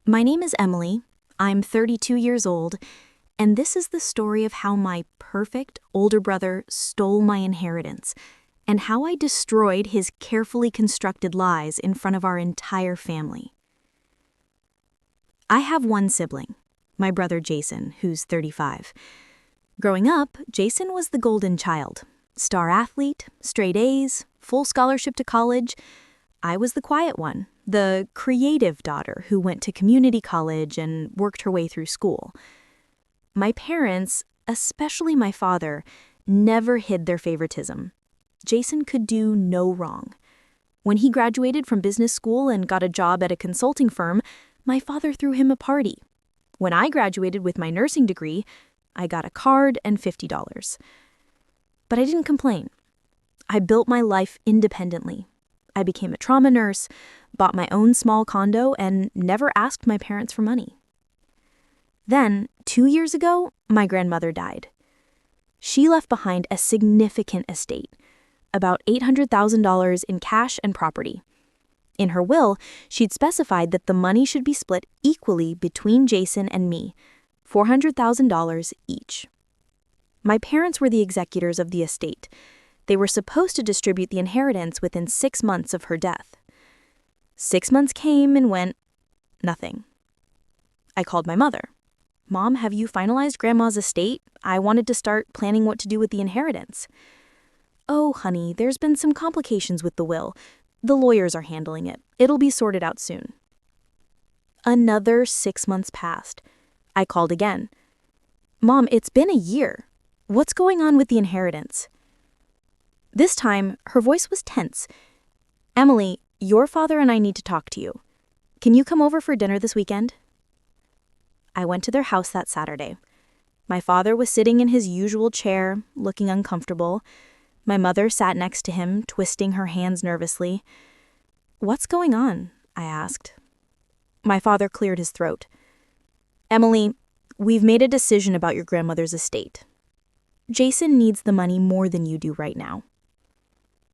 My name is Emily. I'm 32 years old, and this is the story of how my perfect older brother stole my inheritance and how I destroyed his carefully constructed lies in front of our entire family. I have one sibling, my brother Jason, who's 35. Growing up, Jason was the golden child. Star athlete, straight A's, full scholarship to college. I was the quiet one, the creative daughter who went to community college and worked her way through school. My parents, especially my father, never hid their favoritism. Jason could do no wrong. When he graduated from business school and got a job at a consulting firm, my father threw him a party. When I graduated with my nursing degree, I got a card and $50. But I didn't complain. I built my life independently. I became a trauma nurse, bought my own small condo, and never asked my parents for money. Then, 2 years ago, my grandmother died. She left behind a significant estate, about $800,000 in cash and property. In her will, she'd specified that the money should be split equally between Jason and me, $400,000 each. My parents were the executors of the estate. They were supposed to distribute the inheritance within 6 months of her death. 6 months came and went, nothing. I called my mother. Mom, have you finalized Grandma's estate? I wanted to start planning what to do with the inheritance. Oh, honey, there's been some complications with the will. The lawyers are handling it. It'll be sorted out soon. Another 6 months passed. I called again. Mom, it's been a year. What's going on with the inheritance? This time, her voice was tense. Emily, your father and I need to talk to you. Can you come over for dinner this weekend? I went to their house that Saturday. My father was sitting in his usual chair, looking uncomfortable. My mother sat next to him, twisting her hands nervously. What's going on? I asked. My father cleared his throat. Emily, we've made a decision about your grandmother's estate. Jason needs the money more than you do right now.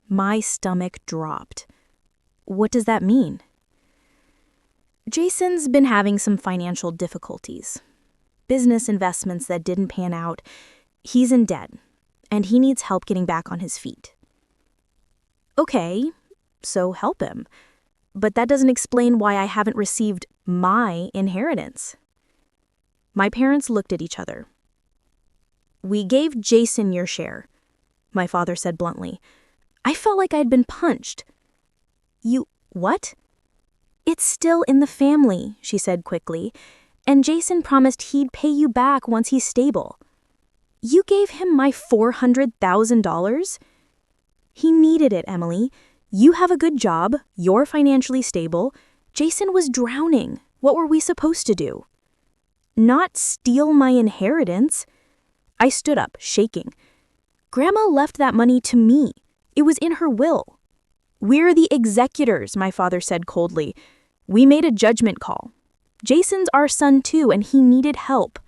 My stomach dropped. What does that mean? Jason's been having some financial difficulties. Business investments that didn't pan out. He's in debt, and he needs help getting back on his feet. Okay, so help him. But that doesn't explain why I haven't received my inheritance. My parents looked at each other. We gave Jason your share, my father said bluntly. I felt like I'd been punched. You, what? It's still in the family, she said quickly, and Jason promised he'd pay you back once he's stable. You gave him my $400,000? He needed it, Emily. You have a good job, you're financially stable. Jason was drowning. What were we supposed to do? Not steal my inheritance. I stood up, shaking. Grandma left that money to me. It was in her will. We're the executors, my father said coldly. We made a judgment call. Jason's our son too, and he needed help.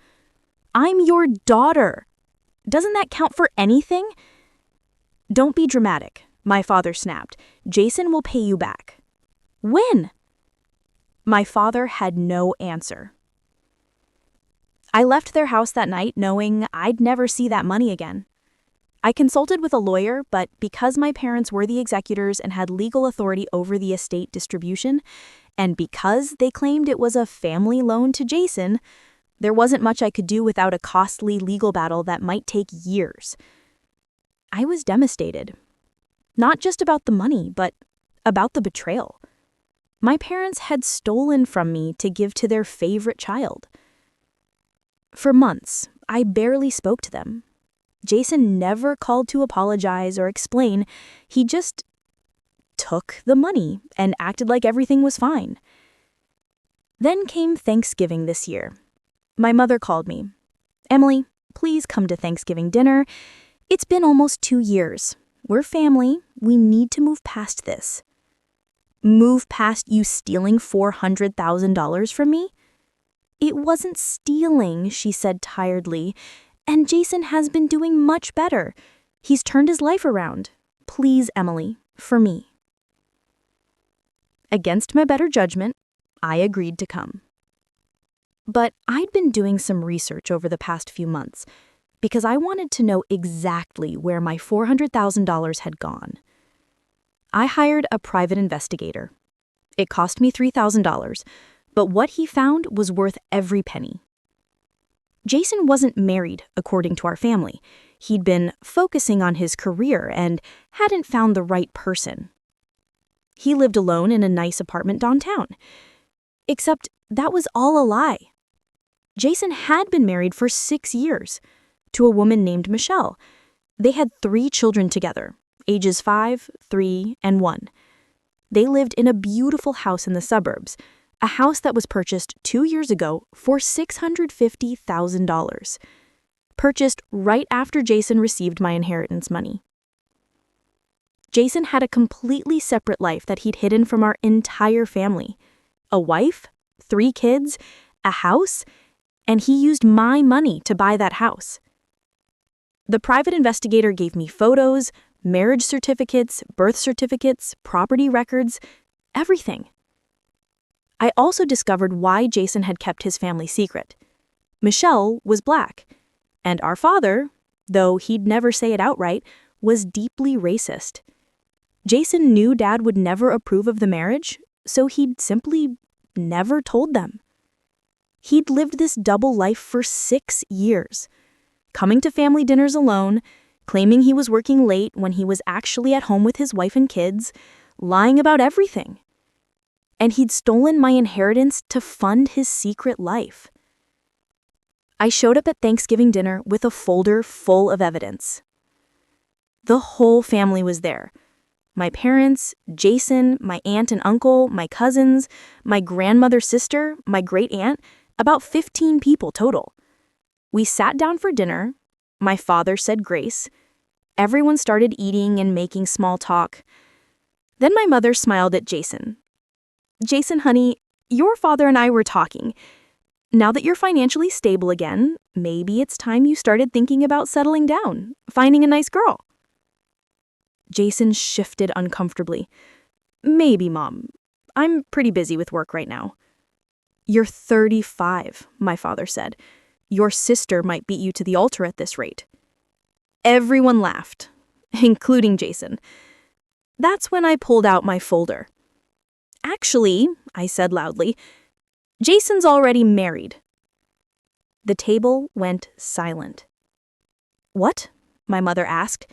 I'm your daughter. Doesn't that count for anything? Don't be dramatic, my father snapped. Jason will pay you back. When? My father had no answer. I left their house that night knowing I'd never see that money again. I consulted with a lawyer, but because my parents were the executors and had legal authority over the estate distribution, and because they claimed it was a family loan to Jason, there wasn't much I could do without a costly legal battle that might take years. I was devastated. Not just about the money, but about the betrayal. My parents had stolen from me to give to their favorite child. For months, I barely spoke to them. Jason never called to apologize or explain. He just took the money and acted like everything was fine. Then came Thanksgiving this year. My mother called me. Emily, please come to Thanksgiving dinner. It's been almost 2 years. We're family. We need to move past this. Move past you stealing $400,000 from me? It wasn't stealing, she said tiredly. And Jason has been doing much better. He's turned his life around. Please, Emily, for me. Against my better judgment, I agreed to come. But I'd been doing some research over the past few months because I wanted to know exactly where my $400,000 had gone. I hired a private investigator. It cost me $3,000, but what he found was worth every penny. Jason wasn't married, according to our family. He'd been focusing on his career and hadn't found the right person. He lived alone in a nice apartment downtown. Except that was all a lie. Jason had been married for 6 years to a woman named Michelle. They had 3 children together, ages 5, 3, and 1. They lived in a beautiful house in the suburbs, a house that was purchased 2 years ago for $650,000. Purchased right after Jason received my inheritance money. Jason had a completely separate life that he'd hidden from our entire family. A wife, 3 kids, a house, and he used my money to buy that house. The private investigator gave me photos, marriage certificates, birth certificates, property records, everything. I also discovered why Jason had kept his family secret. Michelle was Black, and our father, though he'd never say it outright, was deeply racist. Jason knew Dad would never approve of the marriage, so he'd simply never told them. He'd lived this double life for 6 years, coming to family dinners alone, claiming he was working late when he was actually at home with his wife and kids, lying about everything. And he'd stolen my inheritance to fund his secret life. I showed up at Thanksgiving dinner with a folder full of evidence. The whole family was there. My parents, Jason, my aunt and uncle, my cousins, my grandmother's sister, my great-aunt, about 15 people total. We sat down for dinner. My father said grace. Everyone started eating and making small talk. Then my mother smiled at Jason. "Jason, honey, your father and I were talking. Now that you're financially stable again, maybe it's time you started thinking about settling down, finding a nice girl." Jason shifted uncomfortably. "Maybe, Mom. I'm pretty busy with work right now." "You're 35, my father said. "Your sister might beat you to the altar at this rate." Everyone laughed, including Jason. That's when I pulled out my folder. "Actually," I said loudly, "Jason's already married." The table went silent. "What?" my mother asked.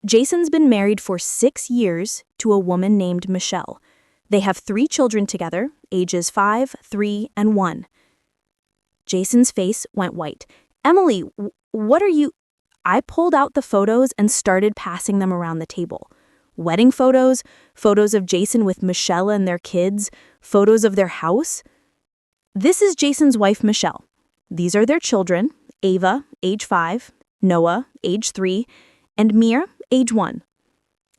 "Jason's been married for 6 years to a woman named Michelle. They have 3 children together, ages 5, 3, and 1. Jason's face went white. "Emily, what are you—" I pulled out the photos and started passing them around the table. Wedding photos, photos of Jason with Michelle and their kids, photos of their house. "This is Jason's wife, Michelle. These are their children, Ava, age 5, Noah, age 3, and Mia, age 1.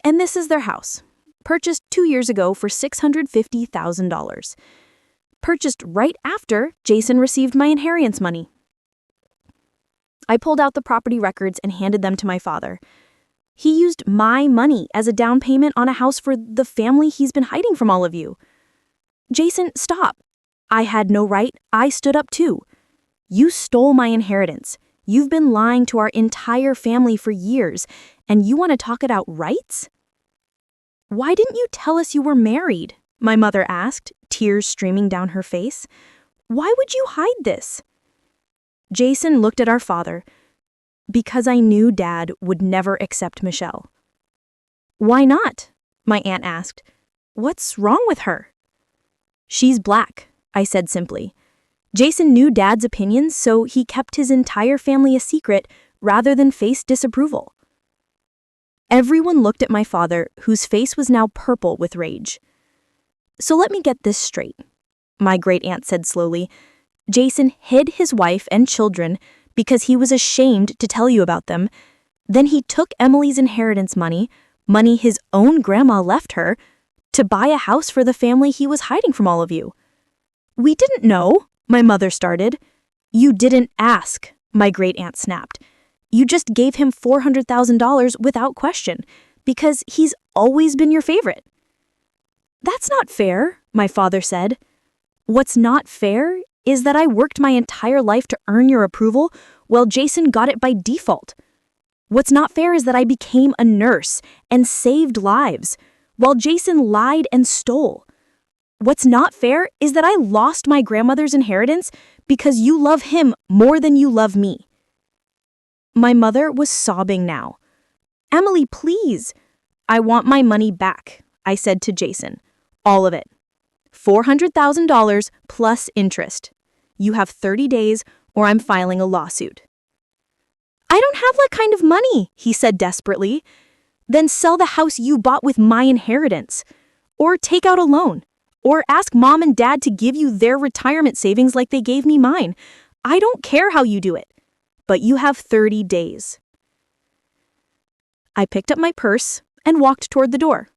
And this is their house, purchased 2 years ago for $650,000. Purchased right after Jason received my inheritance money." I pulled out the property records and handed them to my father. "He used my money as a down payment on a house for the family he's been hiding from all of you." "Jason, stop." I had no right. I stood up too. "You stole my inheritance. You've been lying to our entire family for years, and you want to talk it out rights?" "Why didn't you tell us you were married?" my mother asked, tears streaming down her face. "Why would you hide this?" Jason looked at our father. "Because I knew Dad would never accept Michelle." "Why not?" my aunt asked. "What's wrong with her?" "She's Black," I said simply. Jason knew Dad's opinions, so he kept his entire family a secret rather than face disapproval. Everyone looked at my father, whose face was now purple with rage. "So let me get this straight," my great-aunt said slowly. "Jason hid his wife and children because he was ashamed to tell you about them. Then he took Emily's inheritance money his own grandma left her, to buy a house for the family he was hiding from all of you." "We didn't know," my mother started. "You didn't ask," my great-aunt snapped. "You just gave him $400,000 without question, because he's always been your favorite." "That's not fair," my father said. "What's not fair is that I worked my entire life to earn your approval, while Jason got it by default. What's not fair is that I became a nurse and saved lives, while Jason lied and stole. What's not fair is that I lost my grandmother's inheritance because you love him more than you love me." My mother was sobbing now. "Emily, please." "I want my money back," I said to Jason. "All of it. $400,000 plus interest. You have 30 days or I'm filing a lawsuit." "I don't have that kind of money," he said desperately. "Then sell the house you bought with my inheritance. Or take out a loan. Or ask mom and dad to give you their retirement savings like they gave me mine. I don't care how you do it. But you have 30 days. I picked up my purse and walked toward the door.